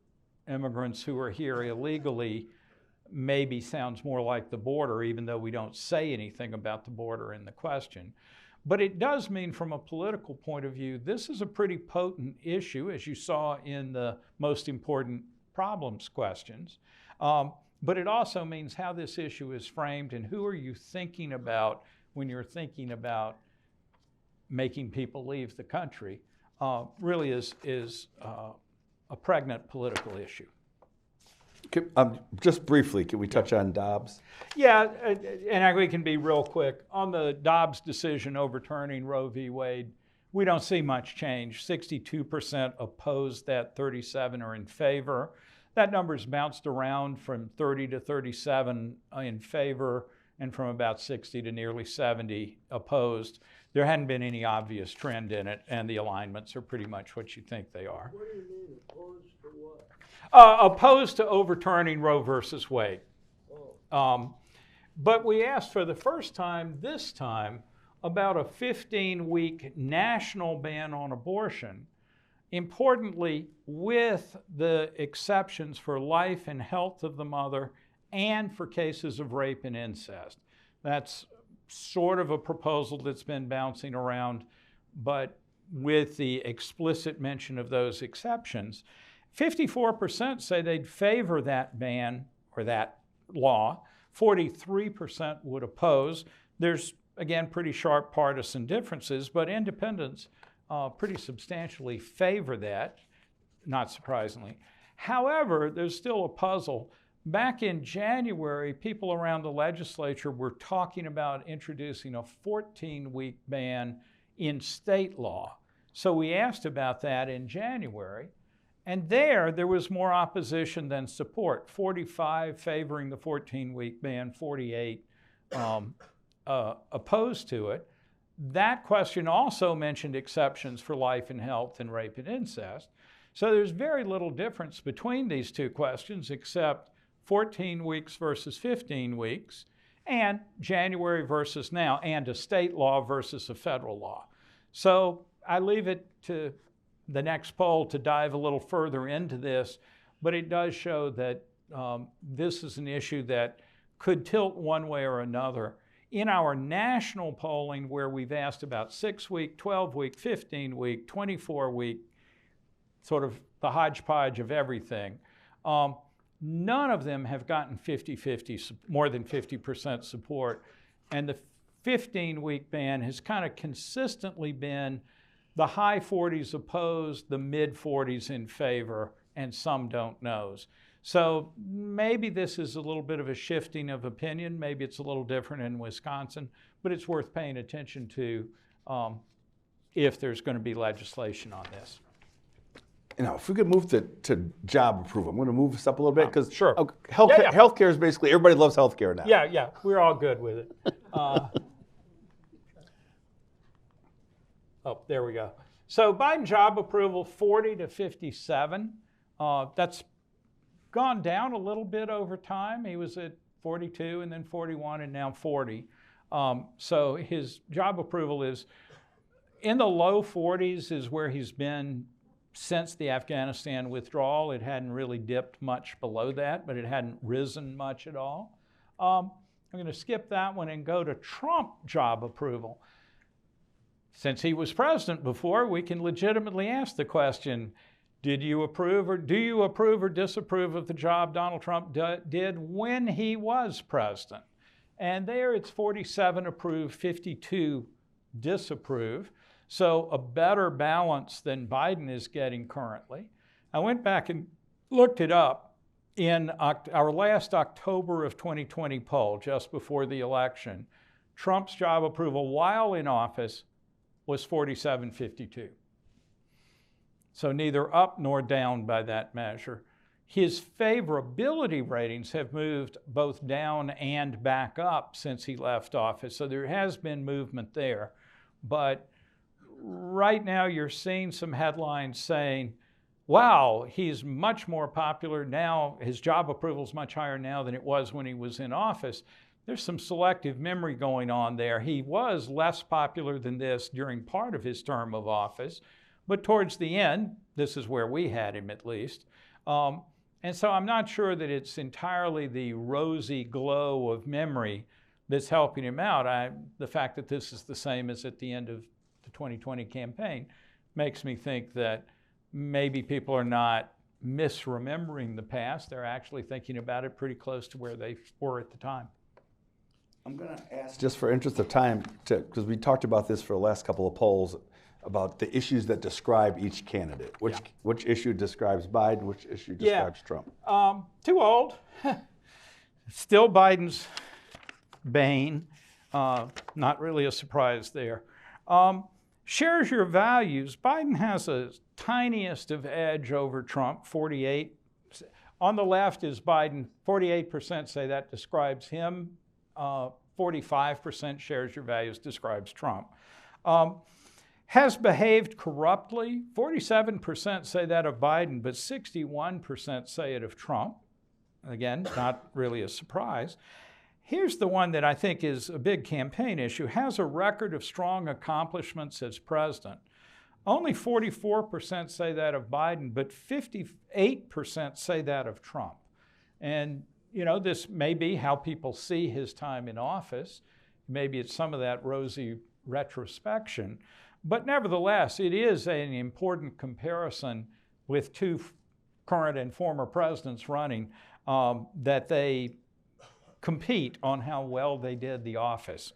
immigrants who are here illegally. Maybe sounds more like the border, even though we don't say anything about the border in the question. But it does mean, from a political point of view, this is a pretty potent issue, as you saw in the most important problems questions. But it also means how this issue is framed and who are you thinking about when you're thinking about making people leave the country, really is a pregnant political issue. Just briefly, can we touch on Dobbs? Yeah, and we can be real quick. On the Dobbs decision overturning Roe v. Wade, we don't see much change. 62% opposed that, 37 are in favor. That number's bounced around from 30 to 37 in favor and from about 60 to nearly 70 opposed. There hadn't been any obvious trend in it, and the alignments are pretty much what you think they are. What do you mean, opposed to what? Opposed to overturning Roe versus Wade. But we asked for the first time this time about a 15-week national ban on abortion, importantly with the exceptions for life and health of the mother and for cases of rape and incest. That's sort of a proposal that's been bouncing around, but with the explicit mention of those exceptions. 54% say they'd favor that ban or that law. 43% would oppose. There's, again, pretty sharp partisan differences, but independents pretty substantially favor that, not surprisingly. However, there's still a puzzle. Back in January, people around the legislature were talking about introducing a 14-week ban in state law. So we asked about that in January. And there was more opposition than support, 45 favoring the 14-week ban, 48 opposed to it. That question also mentioned exceptions for life and health and rape and incest. So there's very little difference between these two questions except 14 weeks versus 15 weeks, and January versus now, and a state law versus a federal law. So I leave it to the next poll to dive a little further into this, but it does show that this is an issue that could tilt one way or another. In our national polling, where we've asked about 6-week, 12-week, 15-week, 24-week, sort of the hodgepodge of everything, none of them have gotten 50-50, more than 50% support. And the 15-week ban has kind of consistently been the high 40s opposed, the mid 40s in favor, and some don't knows. So maybe this is a little bit of a shifting of opinion. Maybe it's a little different in Wisconsin, but it's worth paying attention to if there's going to be legislation on this. You know, if we could move to job approval, I'm going to move this up a little bit because sure. Healthcare is basically, everybody loves healthcare now. Yeah, we're all good with it. Oh, there we go. So Biden job approval, 40 to 57. That's gone down a little bit over time. He was at 42 and then 41 and now 40. So his job approval is in the low 40s is where he's been since the Afghanistan withdrawal. It hadn't really dipped much below that, but it hadn't risen much at all. I'm going to skip that one and go to Trump job approval. Since he was president before, we can legitimately ask the question, did you approve or do you approve or disapprove of the job Donald Trump did when he was president? And there it's 47 approve, 52 disapprove. So a better balance than Biden is getting currently. I went back and looked it up. In our last October of 2020 poll, just before the election, Trump's job approval while in office was 47-52. So neither up nor down by that measure. His favorability ratings have moved both down and back up since he left office. So there has been movement there. But right now you're seeing some headlines saying, wow, he's much more popular now. His job approval is much higher now than it was when he was in office. there's some selective memory going on there. He was less popular than this during part of his term of office, but towards the end, this is where we had him at least. And so I'm not sure that it's entirely the rosy glow of memory that's helping him out. The fact that this is the same as at the end of the 2020 campaign makes me think that maybe people are not misremembering the past. They're actually thinking about it pretty close to where they were at the time. I'm going to ask, just for interest of time, because we talked about this for the last couple of polls, about the issues that describe each candidate. Which issue describes Biden, which issue describes Trump? Too old. Still Biden's bane. Not really a surprise there. Shares your values. Biden has a tiniest of edge over Trump, 48. On the left is Biden, 48% say that describes him. 45% shares your values describes Trump. Has behaved corruptly. 47% say that of Biden, but 61% say it of Trump. Again, not really a surprise. Here's the one that I think is a big campaign issue. Has a record of strong accomplishments as president. Only 44% say that of Biden, but 58% say that of Trump. And, you know, this may be how people see his time in office. Maybe it's some of that rosy retrospection. But nevertheless, it is an important comparison with two current and former presidents running, that they compete on how well they did the office.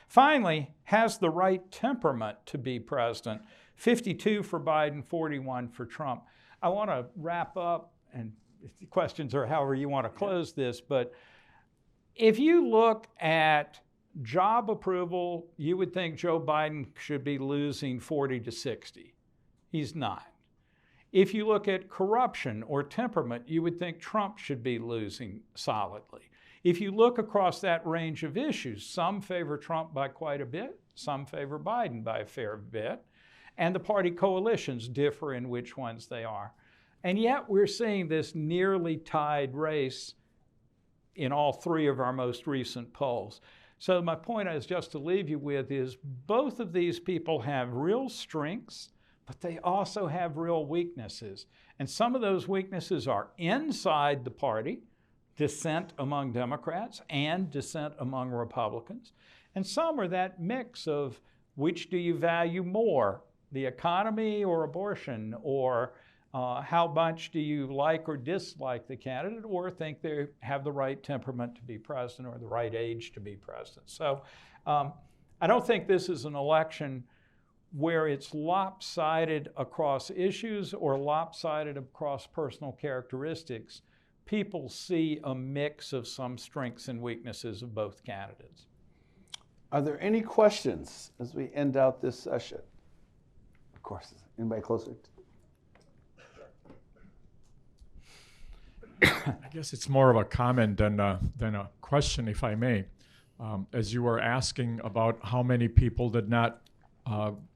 Finally, has the right temperament to be president. 52 for Biden, 41 for Trump. I want to wrap up, and the questions are however you want to close this, but if you look at job approval, you would think Joe Biden should be losing 40 to 60. He's not. If you look at corruption or temperament, you would think Trump should be losing solidly. If you look across that range of issues, some favor Trump by quite a bit, some favor Biden by a fair bit, and the party coalitions differ in which ones they are. And yet we're seeing this nearly tied race in all three of our most recent polls. So my point is just to leave you with is both of these people have real strengths, but they also have real weaknesses. And some of those weaknesses are inside the party, dissent among Democrats and dissent among Republicans. And some are that mix of which do you value more, the economy or abortion, or how much do you like or dislike the candidate, or think they have the right temperament to be president or the right age to be president. So I don't think this is an election where it's lopsided across issues or lopsided across personal characteristics. People see a mix of some strengths and weaknesses of both candidates. Are there any questions as we end out this session? Of course. Anybody closer? I guess it's more of a comment than a question, if I may. As you were asking about how many people did not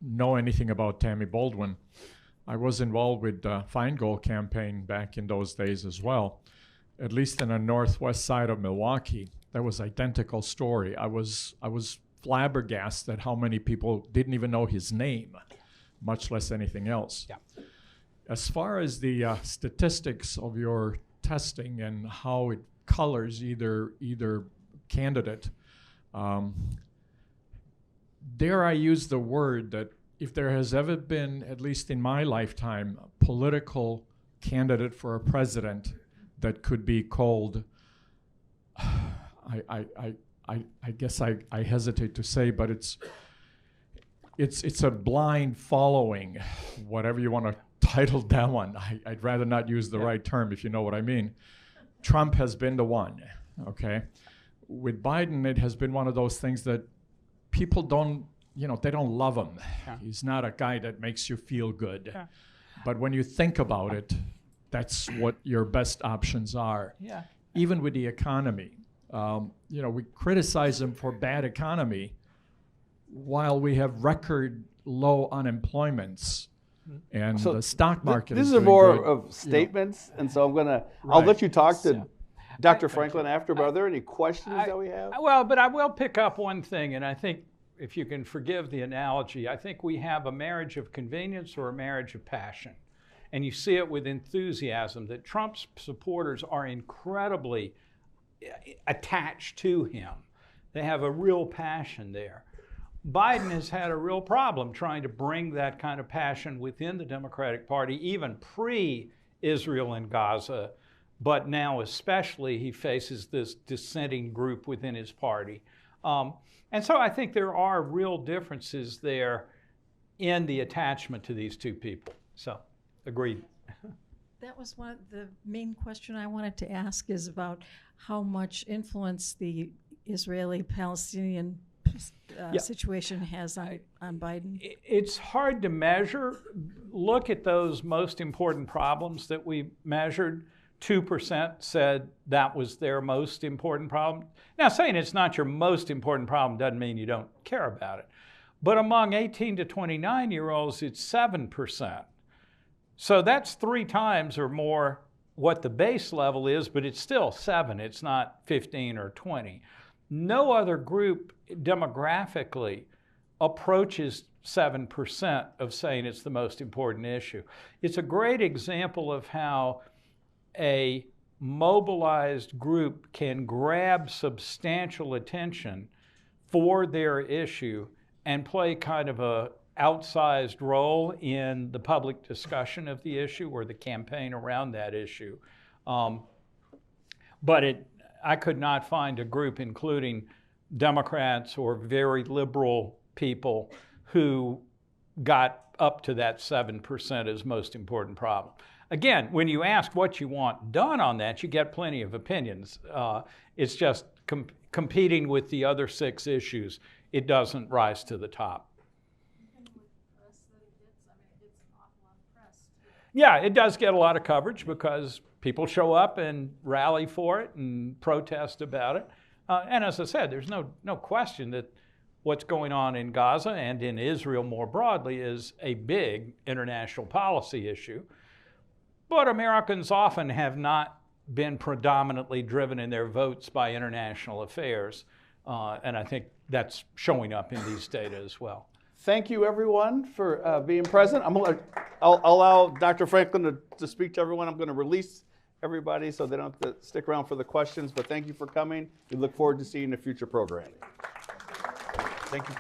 know anything about Tammy Baldwin, I was involved with the Feingold campaign back in those days as well. At least in the northwest side of Milwaukee, that was identical story. I was flabbergasted how many people didn't even know his name, much less anything else. Yeah. As far as the statistics of your testing and how it colors either candidate, dare I use the word that if there has ever been, at least in my lifetime, a political candidate for a president that could be called, I guess I hesitate to say, but it's a blind following, whatever you want to title that one. I'd rather not use the right term, if you know what I mean. Trump has been the one, okay? With Biden, it has been one of those things that people don't, they don't love him. Yeah. He's not a guy that makes you feel good. Yeah. But when you think about it, that's what your best options are. Yeah. Even with the economy. We criticize him for bad economy while we have record low unemployments. And So the stock market These is are doing more good, of statements, and so I'll Right. let you talk to. Dr. Franklin after, but are there any questions that we have? Well, but I will pick up one thing, and I think if you can forgive the analogy, I think we have a marriage of convenience or a marriage of passion. And you see it with enthusiasm that Trump's supporters are incredibly attached to him. They have a real passion there. Biden has had a real problem trying to bring that kind of passion within the Democratic Party, even pre-Israel and Gaza, but now especially he faces this dissenting group within his party. And so I think there are real differences there in the attachment to these two people. So, agreed. That was one of the main question I wanted to ask, is about how much influence the Israeli-Palestinian situation has on Biden. It's hard to measure. Look at those most important problems that we measured. 2% said that was their most important problem. Now, saying it's not your most important problem doesn't mean you don't care about it. But among 18 to 29-year-olds, it's 7%. So that's 3 times or more what the base level is, but it's still 7. It's not 15 or 20. No other group demographically approaches 7% of saying it's the most important issue. It's a great example of how a mobilized group can grab substantial attention for their issue and play kind of a outsized role in the public discussion of the issue or the campaign around that issue. But I could not find a group, including Democrats or very liberal people, who got up to that 7% as most important problem. Again, when you ask what you want done on that, you get plenty of opinions. It's just competing with the other 6 issues. It doesn't rise to the top. Yeah, it does get a lot of coverage because people show up and rally for it and protest about it. And as I said, there's no question that what's going on in Gaza and in Israel more broadly is a big international policy issue. But Americans often have not been predominantly driven in their votes by international affairs. And I think that's showing up in these data as well. Thank you, everyone, for being present. I'll allow Dr. Franklin to speak to everyone. I'm going to release everybody so they don't have to stick around for the questions. But thank you for coming. We look forward to seeing the future programming. Thank you.